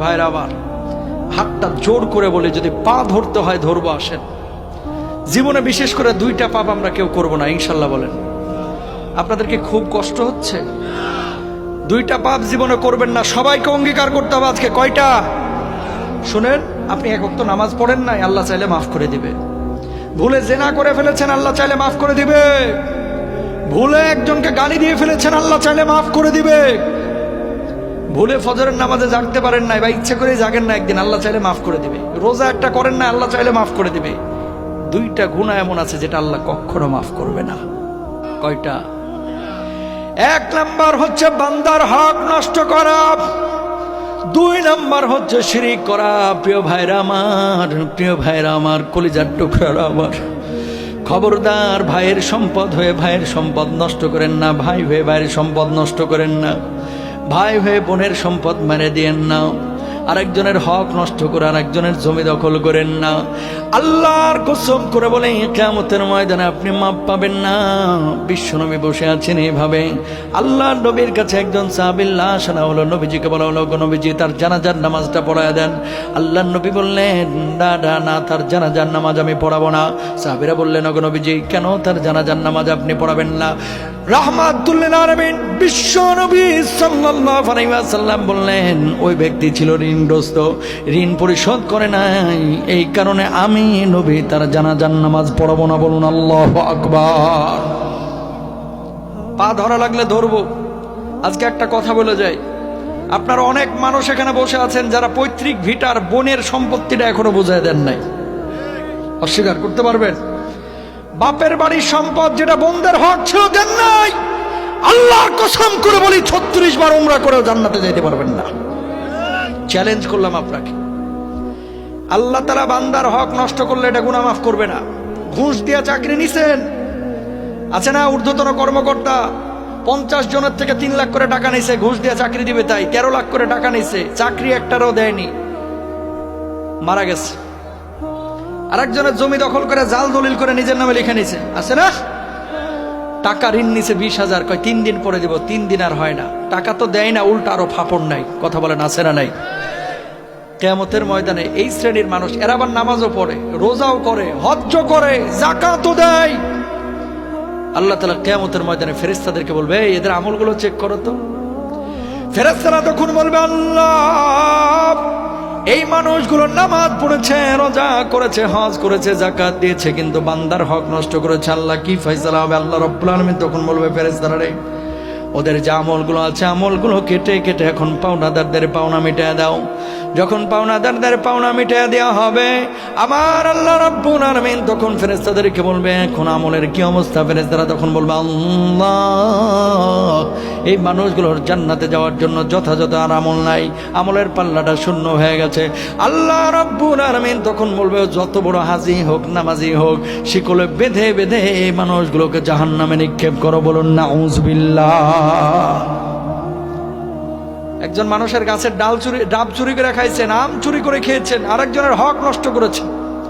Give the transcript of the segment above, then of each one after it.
ভাইরা আমার, হাতটা জোর করে বলে যদি পা ধরতে হয় ধরবো, আসেন। জীবনে বিশেষ করে 2টা পাপ আমরা কেউ করব না, ইনশাল্লাহ বলেন। আপনাদেরকে খুব কষ্ট হচ্ছে? 2টা পাপ জীবনে করবেন না, সবাইকে অঙ্গীকার করতে হবে আজকে। কয়টা? শুনেন, আপনি এক ওয়াক্ত নামাজ পড়েন নাই, আল্লাহ চাইলে মাফ করে দিবে। ভুলে জেনা করে ফেলেছেন, আল্লাহ চাইলে মাফ করে দিবে। ভুলে একজনকে গালি দিয়ে ফেলেছেন, আল্লাহ চাইলে মাফ করে দিবে। ভুলে ফজরের নামাজে জাগতে পারেন নাই বা ইচ্ছে করে জাগেন না, একদিন আল্লাহ চাইলে মাফ করে দিবে। রোজা একটা করেন না, আল্লাহ চাইলে মাফ করে দিবে। 2টা গুনাহ এমন আছে যেটা আল্লাহ কখনো মাফ করবে না। কয়টা? 1 নাম্বার হচ্ছে বান্দার হক নষ্ট করা, 2 নাম্বার হচ্ছে শিরিক করা। প্রিয় ভাইরা আমার, কলিজার টুকরারা আমার, খবরদার, ভাইয়ের সম্পদ হয়ে ভাইয়ের সম্পদ নষ্ট করেন না, ভাই হয়ে ভাইয়ের সম্পদ নষ্ট করেন না, ভাই হয়ে বোনের সম্পদ মেরে দিয়েন না, আরেকজনের হক নষ্ট করে আরেকজনের জমি দখল করেন না। আল্লাহর কসম করে বলে, কিয়ামতের ময়দানে আপনি মাপ পাবেন না। বিশ্বনবী বসে আছেন এইভাবে, আল্লাহর নবীর কাছে একজন সাহাবীর লাশ আনা হলো। নবীজিকে বলা হলো, নবীজি তার জানাজার নামাজটা পড়ায় দেন। আল্লাহর নবী বললেন, না, তার জানাজার নামাজ আমি পড়াবো না। সাহাবীরা বললেন, নবীজি কেন তার জানাজার নামাজ আপনি পড়াবেন না? রাহমাতুল লিল আলামিন বিশ্বনবী সাল্লাল্লাহু আলাইহি ওয়াসাল্লাম বললেন, ওই ব্যক্তি ছিল ঋণগ্রস্ত, ঋণ পরিশোধ করে নাই, এই কারণে আমি নবী তার জানাজার নামাজ পড়াবো না। বলুন আল্লাহু আকবার। পা ধরা লাগলে ধরবো। আজকে একটা কথা বলে যাই, আপনারা অনেক মানুষ এখানে বসে আছেন যারা পৈতৃক ভিটার বোনের সম্পত্তিটা এখনো বুঝায় দেন নাই। অস্বীকার করতে পারবেন? বাপের বাড়ির সম্পদ যেটা বোনদের হক ছিল দেন নাই। আল্লাহর কসম করে বলি, 36 বার উমরা করেও জান্নাতে যেতে পারবেন না। চ্যালেঞ্জ করলাম আপনাকে। আল্লাহ তাআলা বান্দার হক নষ্ট করলে এটা গুনাহ মাফ করবে না। ঘুষ দিয়ে চাকরি নিছেন, আছে না ঊর্ধ্বতন কর্মকর্তা, 50 জনের থেকে 3 লাখ করে টাকা নিছে, ঘুষ দিয়ে চাকরি দিবে তাই 13 লাখ করে টাকা নিছে, চাকরি একটারও দেয়নি, মারা গেছে। আরেকজনের জমি দখল করে জাল দলিল করে নিজের নামে লিখে নিছে, আছে না? টাকা ঋণ নিছে 20,000, কয় 3 দিন পরে দেব, 3 দিন আর হয় না, টাকা তো দেয় না, উল্টা আরো ফাপড় নাই। কথা বলেন, আছে না নাই? কিয়ামতের ময়দানে এই শ্রেণীর মানুষ, এরা আবার নামাজও পড়ে, রোজাও করে, হজ্জও করে, যাকাতও দেয়। আল্লাহ তাআলা কিয়ামতের ময়দানে ফেরেশতাদেরকে বলবে, এদের আমলগুলো চেক করো তো। ফেরেশতারা তখন বলবে, আল্লাহ, এই মানুষগুলো নামাজ পড়েছে, রোজা করেছে, হজ করেছে, যাকাত দিয়েছে, কিন্তু বান্দার হক নষ্ট করেছে। আল্লাহ কি ফয়সালা হবে? আল্লাহ রাব্বুল আলামিন তখন বলবে, ফেরেশতারা রে, ওদের যে আমলগুলো আছে, আমলগুলো কেটে কেটে এখন পাওনাদারদের পাওনা মিটিয়ে দাও। যখন পাওনাদারদের পাওনা মিটিয়ে দেওয়া হবে, আমার আল্লাহ রাব্বুল আলামিন তখন ফেরেশতাদেরকে বলবে, এখন আমলের কি অবস্থা? ফেরেশতারা তখন বলবে, আল্লাহ, এই মানুষগুলোর জান্নাতে যাওয়ার জন্য যথাযথ আর আমল নাই, আমলের পাল্লাটা শূন্য হয়ে গেছে। আল্লাহ রাব্বুল আলামিন তখন বলবে, যত বড় হাজি হোক, নামাজি হোক, শিকলে বেঁধে বেঁধে এই মানুষগুলোকে জাহান্নামে নিক্ষেপ করো। বলুন নাউযুবিল্লাহ। একজন মানুষের গাছের ডাব চুরি করে খাইছেন, আম চুরি করে খেয়েছেন, আরেকজনের হক নষ্ট করেছেন।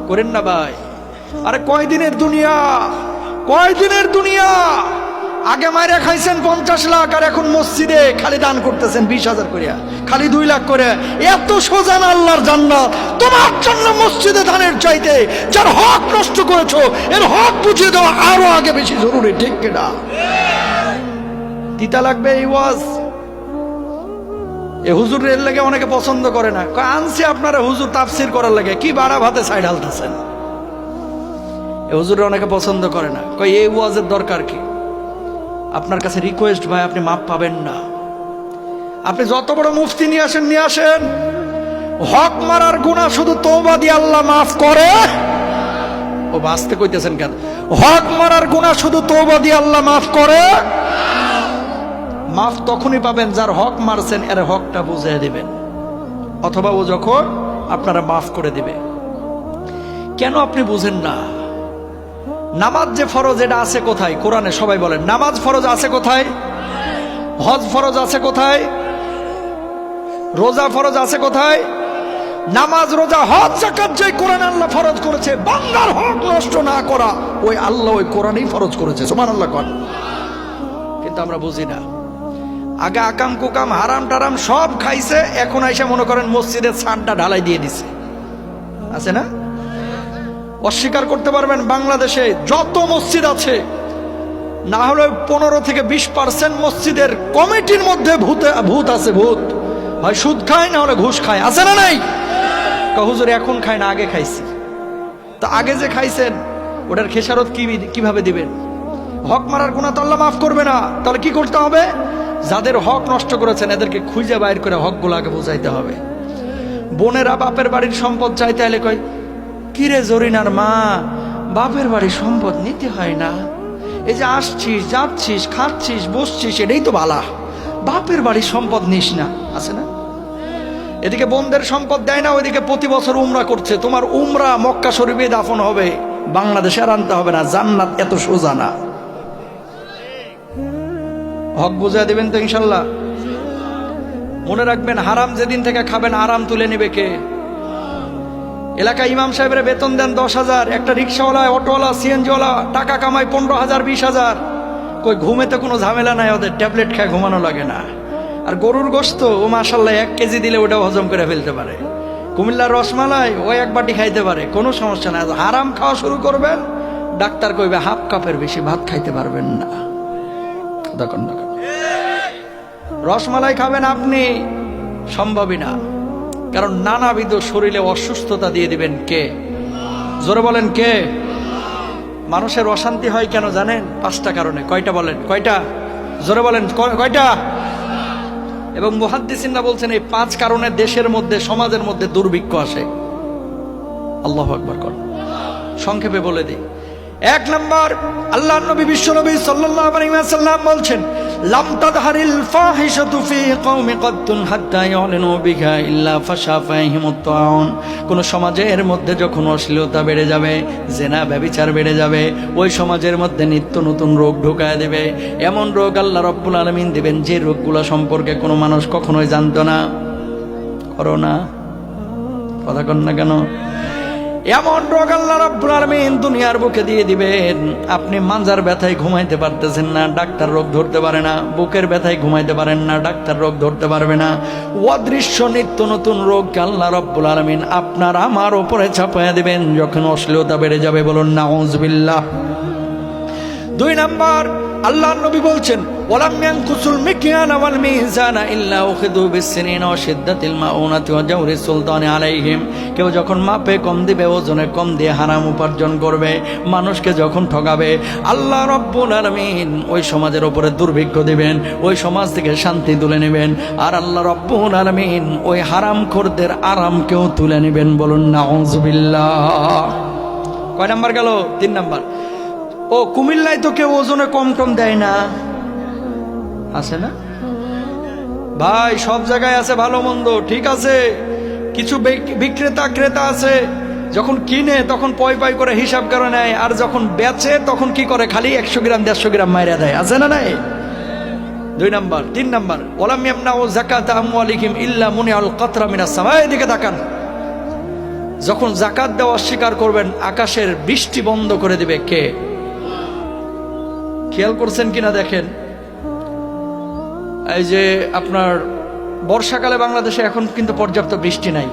করেন না ভাই? আরে কয়দিনের দুনিয়া? আগে মাইরে খাইছেন 50 লাখ, আর এখন মসজিদে খালি দান করতেছেন 20,000 করিয়া, খালি 2 লাখ করে। এত সোজা না আল্লাহর জান্নাত? তোমার জন্য মসজিদে দানের চাইতে যার হক নষ্ট করেছো, এর হক বুঝিয়ে দেওয়া আরো আগে বেশি জরুরি। ঠিক কিনা? তিতা লাগবে এই ওয়াজ। এ হুজুরের লাগে অনেকে পছন্দ করে না, আনছি আপনারা হুজুর তাফসির করার লাগে, কি বাড়া ভাতে সাইড হালতেছেন। এ হুজুরের অনেকে পছন্দ করে না, কই এই ওয়াজের দরকার কি? আপনার কাছে রিকোয়েস্ট ভাই, আপনি মাপ পাবেন না। আপনি যত বড় মুফতি নিয়ে আসেন, হক মারার গুনাহ শুধু তওবা দিয়ে আল্লাহ মাফ করে। ও বাঁচতে কইতেছেন কেন? হক মারার গুনাহ শুধু তওবা দিয়ে আল্লাহ মাফ করে। মাফ তখনই পাবেন যার হক মারছেন এর হকটা বুঝিয়ে দিবেন, অথবা ও যখন আপনারা মাফ করে দিবে। কেন আপনি বুঝেন না? নামাজ যে ফরজ, এটা আছে কোথায় কোরআনে? সবাই বলেন, নামাজ ফরজ আছে কোথায়? হজ ফরজ আছে কোথায়? রোজা ফরজ আছে কোথায়? নামাজ, রোজা, হজ, যাকাত যে কোরআনে আল্লাহ ফরজ করেছে, বান্দার হক নষ্ট না করা, ওই আল্লাহ ওই কোরআনেই ফরজ করেছে। সুবহানাল্লাহ। কিন্তু আমরা বুঝি না। আগে আকাম কুকাম হারাম টারাম সব খাইছে, এখন আইসা মনে করেন মসজিদের ছাদটা ঢালাই দিয়ে দিছে, আছে না? অস্বীকার করতে পারবেন বাংলাদেশে যত মসজিদ আছে না হলে 15 থেকে 20% মসজিদের কমিটির মধ্যে ভূত আছে, ভূত। হয় সুদ খায় না হলে ঘুষ খায়, আছে না নাই? হুজুর এখন খায় না, আগে খাইছি। তা আগে যে খাইছেন ওটার খেসারত কিভাবে দিবেন? হক মারার গুনাহ তো আল্লাহ মাফ করবে না। তাহলে কি করতে হবে? যাদের হক নষ্ট করেছেন এদেরকে খুঁজে বাইর করে হকগুলো আগে বুঝাইতে হবে। বোনেরা বাপের বাড়ির সম্পদ চাইতে এলে কয়, কিরে জরিনার মা, বাপের বাড়ির সম্পদ নিতে হয় না, এই যে আসছিস যাচ্ছিস খাচ্ছিস বসছিস এটাই তো বালা, বাপের বাড়ির সম্পদ নিস না, আছে না? এদিকে বোনদের সম্পদ দেয় না, ওইদিকে প্রতি বছর উমরা করছে। তোমার উমরা মক্কা শরীফে দাফন হবে, বাংলাদেশে আর আনতে হবে না, জান্নাত এত সোজা না। হক বুঝা দিবেন তো ইনশাল্লাহ? মনে রাখবেন, হারাম যেদিন থেকে খাবেন আরাম তুলে নিবে কে? এলাকা ইমাম সাহেবের বেতন দেন 10,000, একটা রিক্সাওয়ালা অটোওয়ালা সিএনজিওয়ালা টাকা কামায় 15,000 20,000। কই ঘুমেতে কোনো ঝামেলা নাই ওদের, ট্যাবলেট খায় ঘুমানো লাগে না। আর গরুর গোশত ও মাশাল্লাহ 1 কেজি দিলে ওটাও হজম করে ফেলতে পারে। কুমিল্লার রসমালাই ও 1 বাটি খাইতে পারে, কোনো সমস্যা নাই। হারাম খাওয়া শুরু করবেন, ডাক্তার কইবে 1/2 কাপের বেশি ভাত খাইতে পারবেন না। দেখুন রসমালাই খাবেন আপনি, সম্ভবই না। কারণ নানাবিধ শরীরে অসুস্থতা দিয়ে দিবেন কে? জোরে বলেন কে? মানুষের অশান্তি হয় কেন জানেন? 5টা কারণে। কয়টা বলেন? কয়টা? জোরে বলেন কয়টা? এবং মুহাদ্দিসিনরা বলছেন এই 5 কারণে দেশের মধ্যে সমাজের মধ্যে দুর্ভিক্ষ আসে। আল্লাহু আকবার কর। সংক্ষেপে বলে দিই। 1 নাম্বার, আল্লাহর নবী বিশ্বনবী সাল্লাল্লাহু আলাইহি ওয়াসাল্লাম বলছেন, লাম তাদহারিল ফাহিশাতু ফি কওমি কদ্দুন হাত্তা ইয়ালিনু বিহা ইল্লা ফাশা ফাহিমুত তাউন। কোন সমাজের মধ্যে যখন অশ্লীলতা বেড়ে যাবে, জেনা ব্যভিচার বেড়ে যাবে, ওই সমাজের মধ্যে নিত্য নতুন রোগ ঢুকায় দেবে। এমন রোগ আল্লাহ রাব্বুল আলামিন দিবেন যে রোগগুলো সম্পর্কে কোনো মানুষ কখনোই জানতো না। করোনা, কথা কন না কেন? এমন রোগ আল্লাহ রাব্বুল আলামিন দুনিয়ার বুকে দিয়ে দিবেন, আপনি মানজার ব্যথায় ঘুমাইতে পারতেছেন না, ডাক্তার রোগ ধরতে পারে না। বুকের ব্যথায় ঘুমাইতে পারেন না, ডাক্তার রোগ ধরতে পারবে না। অদৃশ্য নিত্য নতুন রোগকে আল্লাহ রাব্বুল আলামিন আপনার আমার উপরে চাপায়া দিবেন যখন অশ্লীলতা বেড়ে যাবে। বলুন নাউযুবিল্লাহ। 2 নাম্বার, আল্লাহর নবী বলছেন, ওয়ালাম ইয়ানকুসুল মিকয়ানা ওয়াল মিজানা ইল্লা উখিযু বিসসিনিনা ওয়া শিদ্দাতিল মাউনাতি ওয়া জাওরি সুলতানি আলাইহিম। কেউ যখন মাপে কম দিবে, ওজনে কম দিয়ে হারাম উপার্জন করবে, মানুষকে যখন ঠকাবে, আল্লাহ রাব্বুল আলামিন ওই সমাজের উপরে দুর্ভিক্ষ দিবেন, ওই সমাজ থেকে শান্তি তুলে নেবেন। আর আল্লাহ রাব্বুল আলামিন ওই হারামখোরদের আরামকেও তুলে নেবেন। বলুন নাউযুবিল্লাহ। কয় নাম্বার গেল? 3 নাম্বার। ও কুমিল্লায় তো কেউ ওজনে কম কম দেয় না, আছে না ভাই? সব জায়গায় আছে ভালো মন্দ, ঠিক আছে। কিছু বিক্রেতা ক্রেতা আছে, যখন কিনে তখন পয় পয় করে হিসাব করে নেয়, আর যখন বেচে তখন কি করে? খালি 100 গ্রাম 150 গ্রাম মাইরা দেয়, আছে না নাই? 2 নাম্বার। 3 নাম্বার, ওয়ালাম ইয়ামনাউ যাকাতা আমওয়ালিহিম ইল্লা মুনিআল কাতরা মিনাস সামা। এদিকে তাকান, যখন যাকাত দেওয়া অস্বীকার করবেন, আকাশের বৃষ্টি বন্ধ করে দিবে কে? খেয়াল করছেন কিনা দেখেন, এই যে আপনার বর্ষাকালে বাংলাদেশে এখন কিন্তু পর্যাপ্ত বৃষ্টি নাই।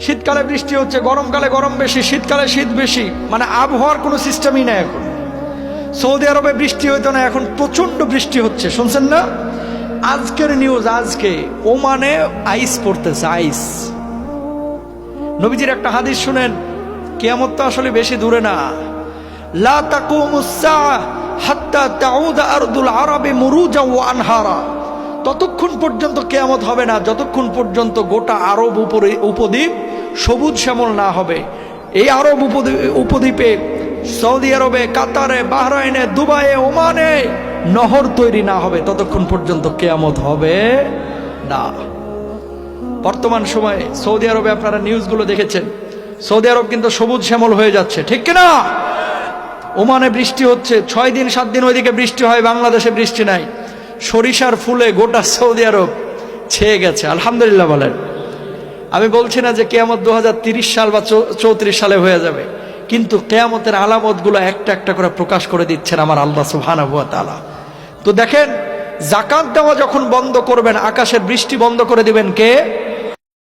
শীতকালে বৃষ্টি হচ্ছে, গরমকালে গরম বেশি, শীতকালে শীত বেশি, মানে আবহাওয়ার কোনো সিস্টেমই নাই এখন। সৌদি আরবে বৃষ্টি হইতো না, এখন প্রচন্ড বৃষ্টি হচ্ছে, শুনছেন না? আজকের নিউজ, আজকে ওমানে আইস পড়তেছে, আইস। নবীজির একটা হাদিস শুনেন, কিয়ামত তো আসলে বেশি দূরে না। লা তাকুমুস সাআ হাত্তা তাউদা আরদুল আরবি মুরুজা ওয়া আনহারা। ততক্ষণ পর্যন্ত কিয়ামত হবে না যতক্ষণ পর্যন্ত গোটা আরব উপদ্বীপ সবুজ শ্যামল না হবে। এই আরব উপদ্বীপে, সৌদি আরবে, কাতারে, বাহরাইনে, দুবাইয়ে, ওমানে নহর তৈরি না হবে ততক্ষণ পর্যন্ত কিয়ামত হবে না। বর্তমান সময়ে সৌদি আরবে আপনারা নিউজগুলো দেখেছেন, সৌদি আরব কিন্তু সবুজ শ্যামল হয়ে যাচ্ছে, ঠিক কিনা? ওমানে বৃষ্টি হচ্ছে, 6 দিন 7 দিন ওইদিকে বৃষ্টি হয়, বাংলাদেশে বৃষ্টি নাই। সরিষার ফুলে গোটা সৌদি আরব ছেয়ে গেছে, আলহামদুলিল্লাহ বলেন। আমি বলছি না যে কিয়ামত 2030 সাল বা 34 সালে হয়ে যাবে, কিন্তু কিয়ামতের আলামতগুলো একটা একটা করে প্রকাশ করে দিচ্ছেন আমার আল্লাহ সুবহানাহু ওয়া তাআলা। তো দেখেন, জাকাত দেওয়া যখন বন্ধ করবেন, আকাশের বৃষ্টি বন্ধ করে দিবেন কে?